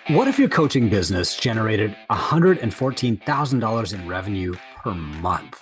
What if your coaching business generated $114,000 in revenue per month?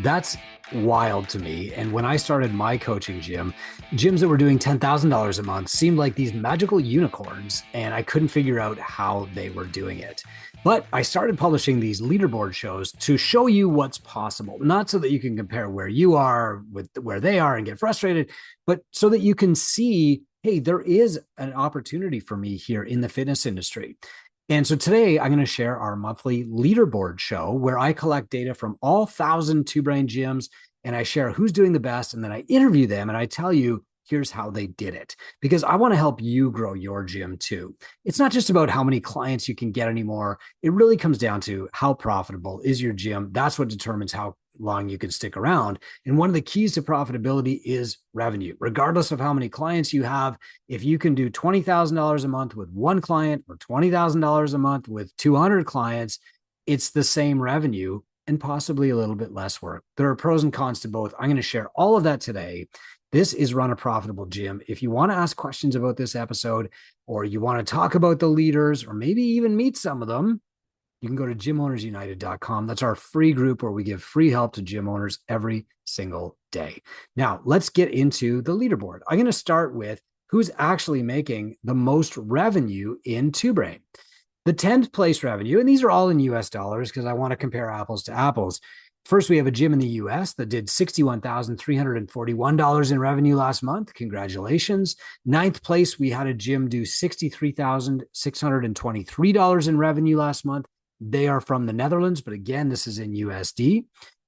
That's wild to me. And when I started my coaching gym, gyms that were doing $10,000 a month seemed like these magical unicorns, and I couldn't figure out how they were doing it. But I started publishing these leaderboard shows to show you what's possible, not so that you can compare where you are with where they are and get frustrated, but so that you can see, hey, there is an opportunity for me here in the fitness industry. And so today I'm going to share our monthly leaderboard show where I collect data from all 1,000 Two Brain gyms and I share who's doing the best. And then I interview them and I tell you, here's how they did it. Because I want to help you grow your gym too. It's not just about how many clients you can get anymore. It really comes down to how profitable is your gym. That's what determines how long you can stick around. And one of the keys to profitability is revenue. Regardless of how many clients you have, if you can do $20,000 a month with one client or $20,000 a month with 200 clients, it's the same revenue and possibly a little bit less work. There are pros and cons to both. I'm going to share all of that today. This is Run a Profitable Gym. If you want to ask questions about this episode, or you want to talk about the leaders, or maybe even meet some of them, you can go to gymownersunited.com. That's our free group where we give free help to gym owners every single day. Now, let's get into the leaderboard. I'm going to start with who's actually making the most revenue in Two Brain. The 10th place revenue, and these are all in US dollars because I want to compare apples to apples. First, we have a gym in the US that did $61,341 in revenue last month. Congratulations. Ninth place, we had a gym do $63,623 in revenue last month. They are from the Netherlands, but again, this is in USD.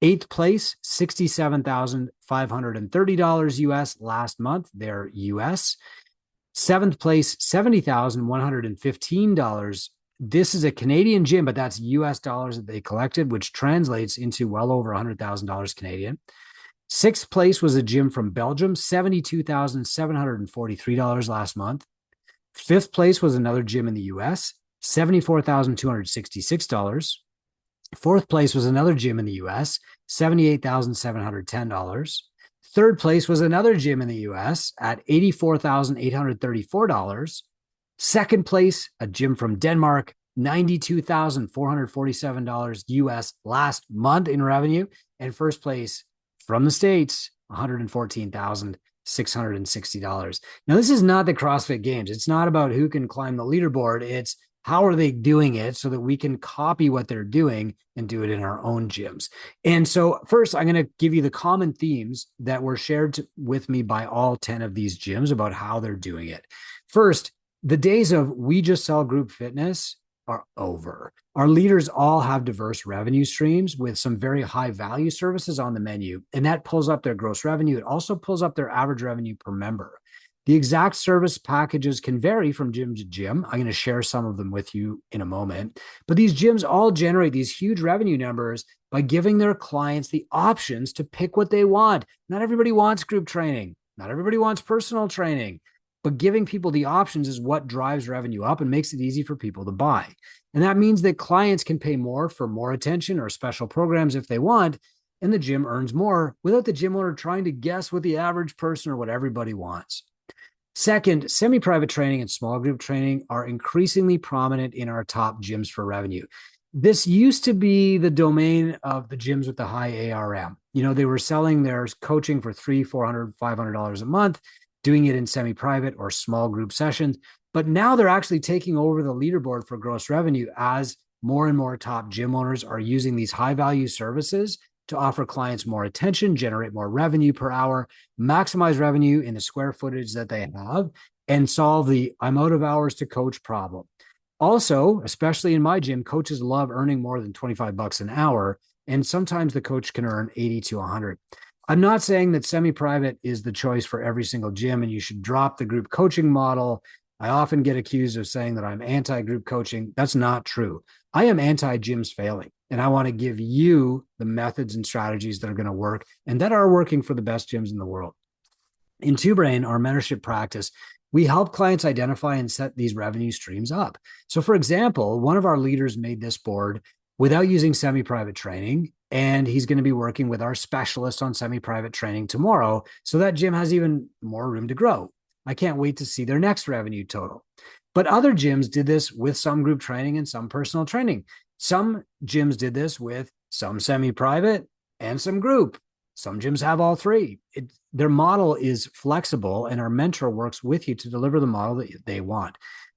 Eighth place, $67,530 US last month. They're US. Seventh place, $70,115. This is a Canadian gym, but that's US dollars that they collected, which translates into well over $100,000 Canadian. Sixth place was a gym from Belgium, $72,743 last month. Fifth place was another gym in the US, $74,266. Fourth place was another gym in the US, $78,710. Third place was another gym in the US at $84,834. Second place, a gym from Denmark, $92,447 US last month in revenue. And first place from the States, $114,660. Now, this is not the CrossFit Games. It's not about who can climb the leaderboard. It's how are they doing it so that we can copy what they're doing and do it in our own gyms. And so first, I'm going to give you the common themes that were shared with me by all 10 of these gyms about how they're doing it. First, the days of we just sell group fitness are over. Our leaders all have diverse revenue streams with some very high value services on the menu, and that pulls up their gross revenue. It also pulls up their average revenue per member. The exact service packages can vary from gym to gym. I'm going to share some of them with you in a moment, but these gyms all generate these huge revenue numbers by giving their clients the options to pick what they want. Not everybody wants group training. Not everybody wants personal training. But giving people the options is what drives revenue up and makes it easy for people to buy. And that means that clients can pay more for more attention or special programs if they want, and the gym earns more without the gym owner trying to guess what the average person or what everybody wants. Second, semi-private training and small group training are increasingly prominent in our top gyms for revenue. This used to be the domain of the gyms with the high ARM. They were selling their coaching for $300, $400, $500 a month, doing it in semi-private or small group sessions. But now they're actually taking over the leaderboard for gross revenue as more and more top gym owners are using these high-value services to offer clients more attention, generate more revenue per hour, maximize revenue in the square footage that they have, and solve the I'm out of hours to coach problem. Also, especially in my gym, coaches love earning more than $25 an hour, and sometimes the coach can earn 80 to 100. I'm not saying that semi-private is the choice for every single gym and you should drop the group coaching model. I often get accused of saying that I'm anti-group coaching. That's not true. I am anti-gyms failing, and I want to give you the methods and strategies that are going to work and that are working for the best gyms in the world. In Two Brain, our mentorship practice, we help clients identify and set these revenue streams up. So for example, one of our leaders made this board without using semi-private training, and he's going to be working with our specialist on semi-private training tomorrow. So that gym has even more room to grow. I can't wait to see their next revenue total. But other gyms did this with some group training and some personal training. Some gyms did this with some semi-private and some group. Some gyms have all three. Their model is flexible, and our mentor works with you to deliver the model that they want.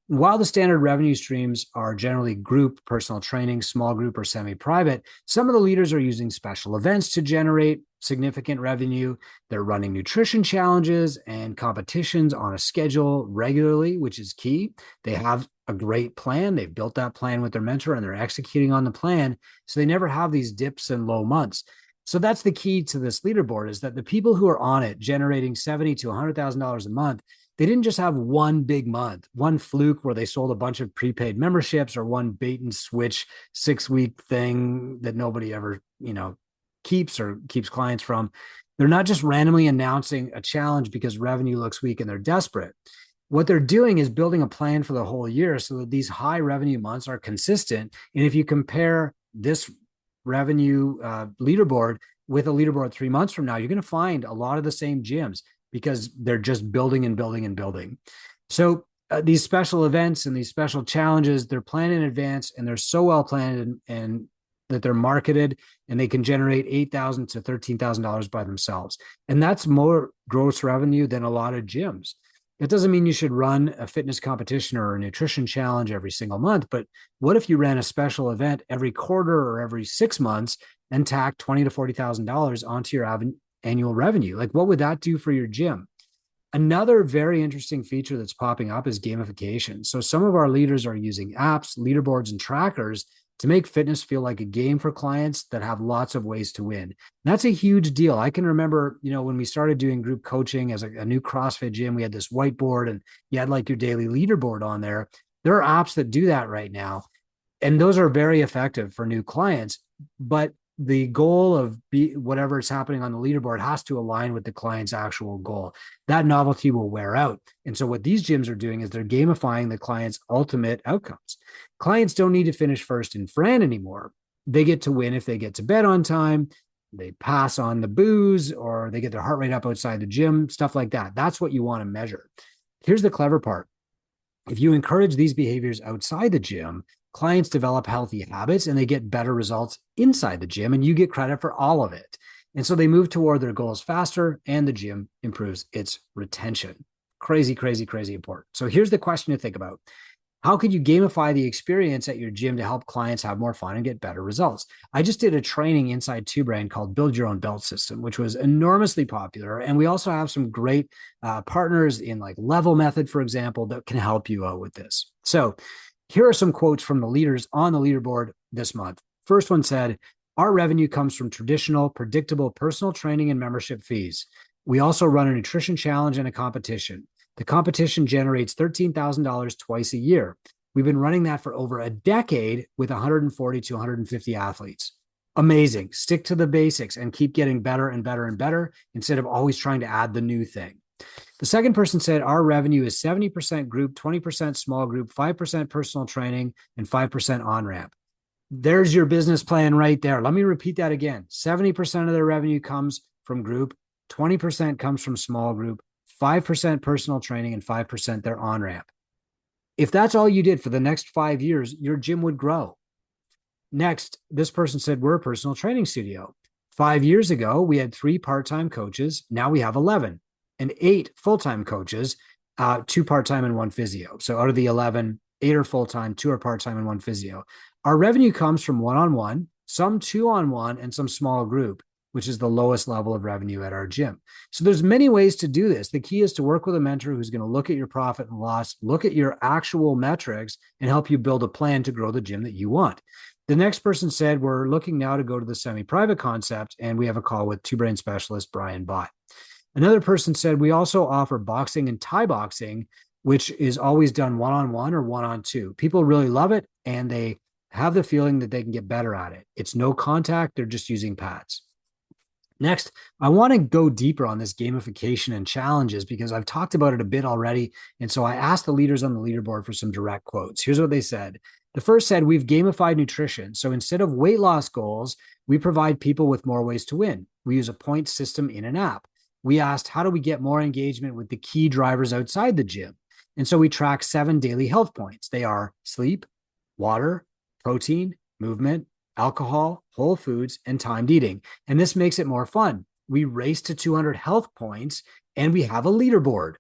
While the standard revenue streams are generally group, personal training, small group, or semi-private, some of the leaders are using special events to generate significant revenue. They're running nutrition challenges and competitions on a schedule regularly, which is key. They have a great plan. They've built that plan with their mentor and they're executing on the plan. So they never have these dips and low months. So that's the key to this leaderboard, is that the people who are on it generating $70,000 to $100,000 a month, they didn't just have one big month, one fluke where they sold a bunch of prepaid memberships, or one bait and switch 6-week thing that nobody ever, keeps clients from. They're not just randomly announcing a challenge because revenue looks weak and they're desperate. What they're doing is building a plan for the whole year so that these high revenue months are consistent. And if you compare this revenue leaderboard with a leaderboard 3 months from now, you're going to find a lot of the same gyms, because they're just building and building and building. So these special events and these special challenges, they're planned in advance, and they're so well planned and that they're marketed, and they can generate $8,000 to $13,000 by themselves. And that's more gross revenue than a lot of gyms. It doesn't mean you should run a fitness competition or a nutrition challenge every single month, but what if you ran a special event every quarter or every 6 months and tacked $20,000 to $40,000 onto your annual revenue? Like, what would that do for your gym? Another very interesting feature that's popping up is gamification. So some of our leaders are using apps, leaderboards, and trackers to make fitness feel like a game for clients that have lots of ways to win. And that's a huge deal. I can remember, when we started doing group coaching as a new CrossFit gym, we had this whiteboard and you had like your daily leaderboard on there. There are apps that do that right now, and those are very effective for new clients. But the goal of whatever is happening on the leaderboard has to align with the client's actual goal. That novelty will wear out. And so what these gyms are doing is they're gamifying the client's ultimate outcomes. Clients don't need to finish first in Fran anymore. They get to win if they get to bed on time, they pass on the booze, or they get their heart rate up outside the gym, stuff like that. That's what you want to measure. Here's the clever part. If you encourage these behaviors outside the gym, clients develop healthy habits and they get better results inside the gym, and you get credit for all of it. And so they move toward their goals faster, and the gym improves its retention. Crazy, crazy, crazy important. So here's the question to think about. How could you gamify the experience at your gym to help clients have more fun and get better results? I just did a training inside Two Brain called Build Your Own Belt System, which was enormously popular. And we also have some great partners in like Level Method, for example, that can help you out with this. So here are some quotes from the leaders on the leaderboard this month. First one said, "Our revenue comes from traditional, predictable personal training and membership fees. We also run a nutrition challenge and a competition. The competition generates $13,000 twice a year. We've been running that for over a decade with 140 to 150 athletes." Amazing. Stick to the basics and keep getting better and better and better instead of always trying to add the new thing. The second person said, "Our revenue is 70% group, 20% small group, 5% personal training, and 5% on-ramp." There's your business plan right there. Let me repeat that again. 70% of their revenue comes from group, 20% comes from small group, 5% personal training, and 5% their on-ramp. If that's all you did for the next 5 years, your gym would grow. Next, this person said, "We're a personal training studio. 5 years ago, we had 3 part-time coaches. Now we have 11. And 8 full-time coaches, 2 part-time and 1 physio. So out of the 11, 8 are full-time, 2 are part-time, and 1 physio. Our revenue comes from one-on-one, some 2-on-1, and some small group, which is the lowest level of revenue at our gym." So there's many ways to do this. The key is to work with a mentor who's going to look at your profit and loss, look at your actual metrics, and help you build a plan to grow the gym that you want. The next person said, "We're looking now to go to the semi-private concept, and we have a call with Two Brain specialist Brian Bott." Another person said, "We also offer boxing and Thai boxing, which is always done one-on-one or one-on-2. People really love it, and they have the feeling that they can get better at it. It's no contact. They're just using pads." Next, I want to go deeper on this gamification and challenges because I've talked about it a bit already. And so I asked the leaders on the leaderboard for some direct quotes. Here's what they said. The first said, "We've gamified nutrition. So instead of weight loss goals, we provide people with more ways to win. We use a point system in an app. We asked, how do we get more engagement with the key drivers outside the gym? And so we track 7 daily health points. They are sleep, water, protein, movement, alcohol, whole foods, and timed eating. And this makes it more fun. We race to 200 health points and we have a leaderboard.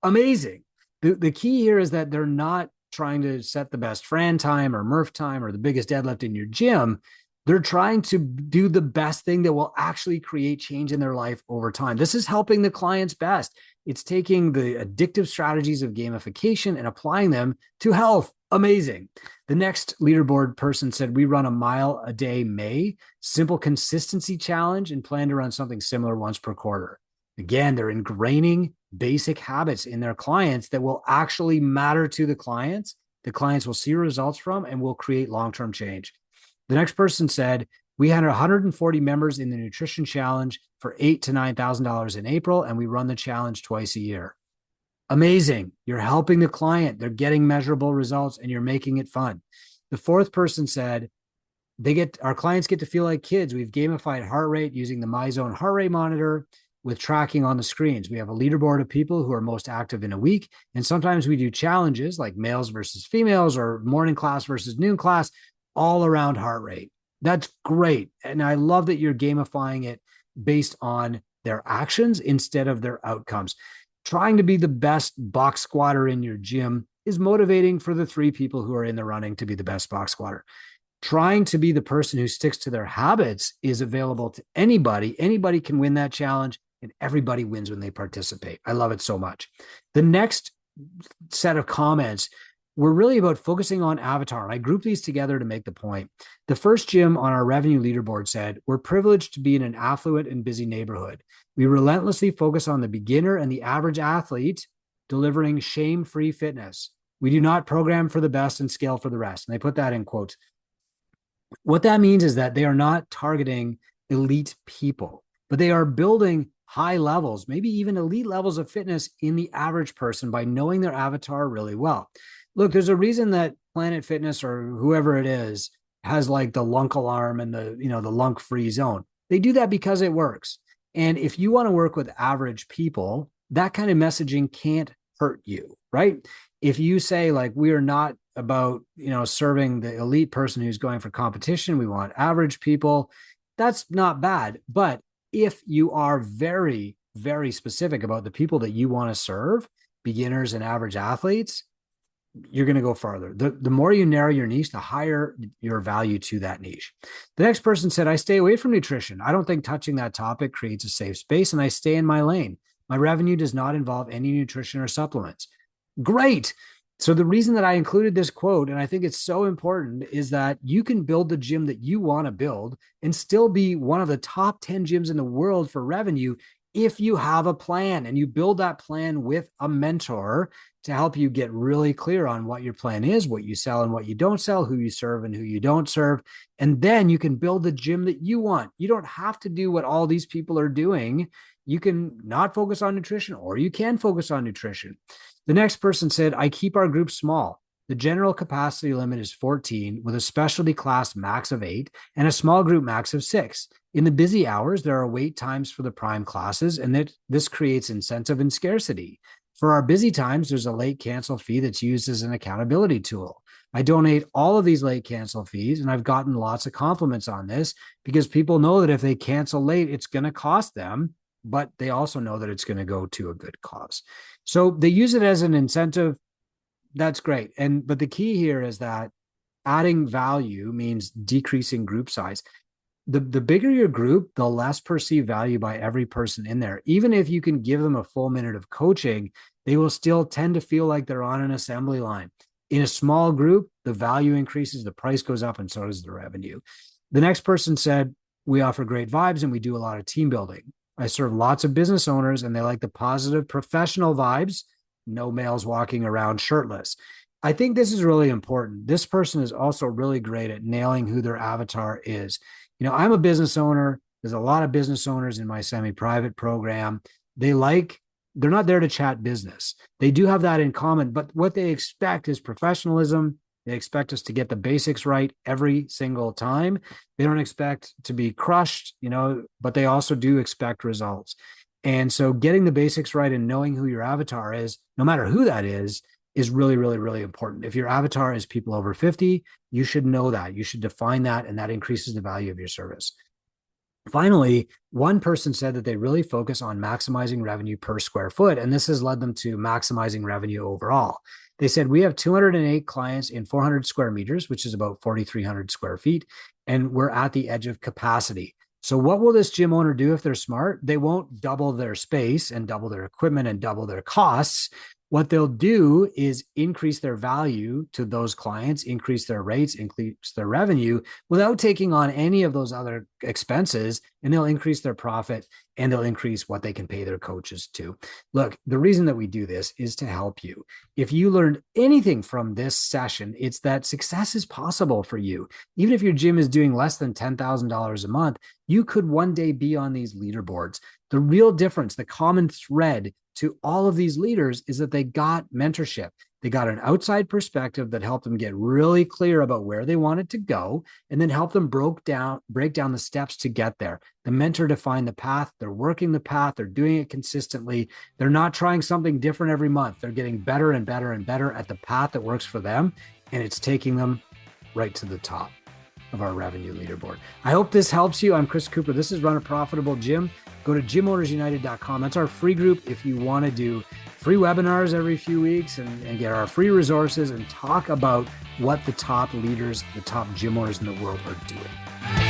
Amazing. The key here is that they're not trying to set the best Fran time or Murph time or the biggest deadlift in your gym. They're trying to do the best thing that will actually create change in their life over time. This is helping the clients best. It's taking the addictive strategies of gamification and applying them to health. Amazing. The next leaderboard person said, we run a mile a day May, simple consistency challenge, and plan to run something similar once per quarter. Again, they're ingraining basic habits in their clients that will actually matter to the clients will see results from, and will create long-term change. The next person said, we had 140 members in the nutrition challenge for $8,000 to $9,000 in April, and we run the challenge twice a year. Amazing. You're helping the client. They're getting measurable results and you're making it fun. The fourth person said, our clients get to feel like kids. We've gamified heart rate using the MyZone heart rate monitor with tracking on the screens. We have a leaderboard of people who are most active in a week. And sometimes we do challenges like males versus females or morning class versus noon class, all around heart rate. That's great. And I love that you're gamifying it based on their actions instead of their outcomes. Trying to be the best box squatter in your gym is motivating for the 3 people who are in the running to be the best box squatter. Trying to be the person who sticks to their habits is available to anybody. Anybody can win that challenge, and everybody wins when they participate. I love it so much. The next set of comments were really about focusing on avatar. I grouped these together to make the point. The first gym on our revenue leaderboard said, we're privileged to be in an affluent and busy neighborhood. We relentlessly focus on the beginner and the average athlete, delivering shame-free fitness. We do not program for the best and scale for the rest. And they put that in quotes. What that means is that they are not targeting elite people, but they are building high levels, maybe even elite levels of fitness in the average person by knowing their avatar really well. Look, there's a reason that Planet Fitness or whoever it is has like the lunk alarm and the lunk free zone. They do that because it works. And if you want to work with average people, that kind of messaging can't hurt you, right? If you say like, we are not about, serving the elite person who's going for competition, we want average people, that's not bad. But if you are very, very specific about the people that you want to serve, beginners and average athletes, you're going to go farther. The more you narrow your niche, the higher your value to that niche. The next person said, I stay away from nutrition. I don't think touching that topic creates a safe space, and I stay in my lane. My revenue does not involve any nutrition or supplements. Great. So the reason that I included this quote, and I think it's so important, is that you can build the gym that you want to build and still be one of the top 10 gyms in the world for revenue if you have a plan and you build that plan with a mentor to help you get really clear on what your plan is, what you sell and what you don't sell, who you serve and who you don't serve. And then you can build the gym that you want. You don't have to do what all these people are doing. You can not focus on nutrition, or you can focus on nutrition. The next person said, I keep our group small. The general capacity limit is 14 with a specialty class max of 8 and a small group max of 6. In the busy hours, there are wait times for the prime classes, and this creates incentive and scarcity. For our busy times, there's a late cancel fee that's used as an accountability tool. I donate all of these late cancel fees, and I've gotten lots of compliments on this because people know that if they cancel late, it's going to cost them, but they also know that it's going to go to a good cause. So they use it as an incentive. That's great. But the key here is that adding value means decreasing group size. The bigger your group, the less perceived value by every person in there. Even if you can give them a full minute of coaching, they will still tend to feel like they're on an assembly line. In a small group, the value increases, the price goes up, and so does the revenue. The next person said, we offer great vibes and we do a lot of team building. I serve lots of business owners and they like the positive professional vibes, no males walking around shirtless. I think this is really important. This person is also really great at nailing who their avatar is. I'm a business owner. There's a lot of business owners in my semi-private program. They're not there to chat business. They do have that in common, but what they expect is professionalism. They expect us to get the basics right every single time. They don't expect to be crushed, but they also do expect results. And so getting the basics right and knowing who your avatar is, no matter who that is really, really, really important. If your avatar is people over 50, you should know that. You should define that, and that increases the value of your service. Finally, one person said that they really focus on maximizing revenue per square foot, and this has led them to maximizing revenue overall. They said, we have 208 clients in 400 square meters, which is about 4,300 square feet, and we're at the edge of capacity. So what will this gym owner do if they're smart? They won't double their space and double their equipment and double their costs. What they'll do is increase their value to those clients, increase their rates, increase their revenue without taking on any of those other expenses, and they'll increase their profit and they'll increase what they can pay their coaches too. Look, the reason that we do this is to help you. If you learned anything from this session, it's that success is possible for you. Even if your gym is doing less than $10,000 a month, you could one day be on these leaderboards. The real difference, the common thread to all of these leaders is that they got mentorship. They got an outside perspective that helped them get really clear about where they wanted to go, and then help them break down the steps to get there. The mentor defined the path. They're working the path. They're doing it consistently. They're not trying something different every month. They're getting better and better and better at the path that works for them, and it's taking them right to the top of our revenue leaderboard. I hope this helps you. I'm Chris Cooper. This is Run a Profitable Gym. Go to gymownersunited.com. That's our free group if you want to do free webinars every few weeks and get our free resources and talk about what the top leaders, the top gym owners in the world are doing.